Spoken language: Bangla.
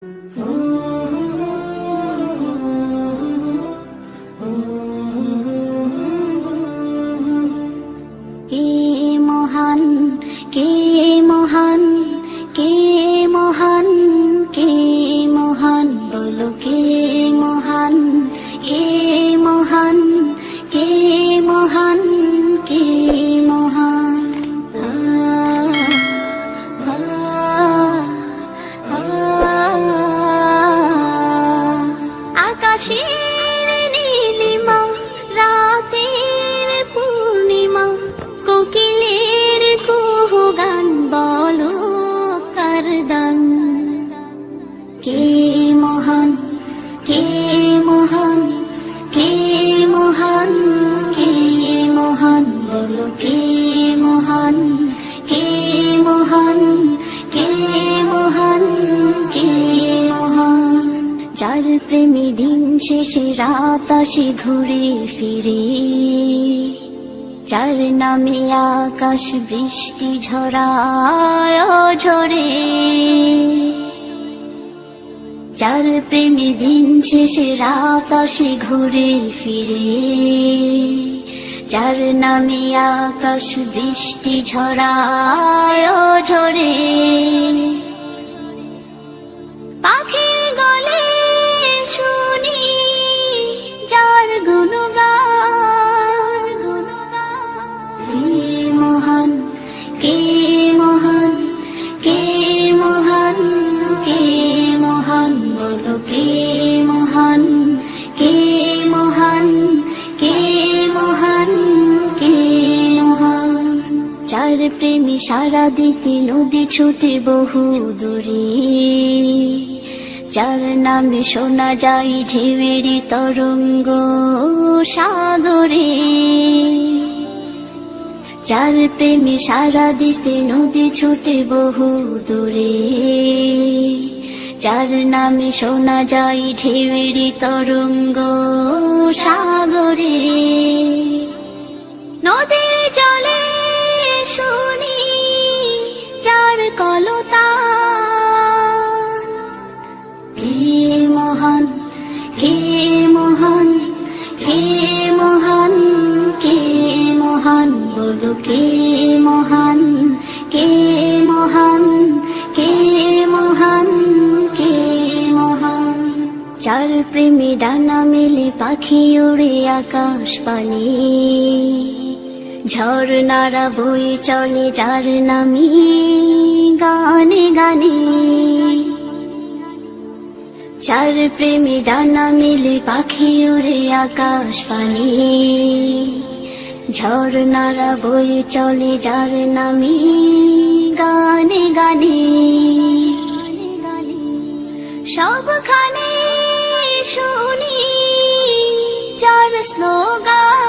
কে মহান, কে মহান, কে মহান, কে মহান, বলো কে মহান, কে মহান, কে মহান, কে মহান। আকাশের নীলিমা, রাতের পূর্ণিমা, কোকিলের কুহু গান, বলো কার দান। কে মহান, কে মহান, কে মহান, কে মহান, বলো কে মহান, কে মহান, কে মহান, কে মহান। যার প্রেমে দিন শেষে রাত আসে ঘুরে ফিরে, যার নামে আকাশ বৃষ্টি ঝরায় ঝরে, যার প্রেমে দিন শেষে রাত আসে ঘুরে ফিরে, যার নামে আকাশ বৃষ্টি ঝরায় ঝরে। পাখির গলে শুনি যার গুণগান, কে মহান, কে মহান, কে মহান, কে মহান, বলো কে মহান, কে মহান, কে মহান, কে মহান। যার প্রেমে সারা দিতে নদী ছুটে বহু দূরে, যার নামে শোনা যায় ঢেউয়ের তরঙ্গ সাগরে, যার প্রেমে সারা দিতে নদী ছুটে বহু দূরে, যার নামে শোনা যায় ঢেউয়ের তরঙ্গ সাগরে। নদীর জলে শুনি যার কলতান, কে মহান, কে মহান, কে মহান, কে মহান, বলো কে মহান, কে মহান, কে মহান, কে মহান। যার প্রেমে ডানা মেলে পাখি ওড়ে আকাশ পানে, ঝর্ণারা বয়ে চলে যার নামে গানে গানে, যার প্রেমে ডানা মেলে পাখি ওড়ে আকাশ পানে, ঝর্ণারা বয়ে চলে যার নামে গানে গানে। সবখানে শুনি যার স্লোগান,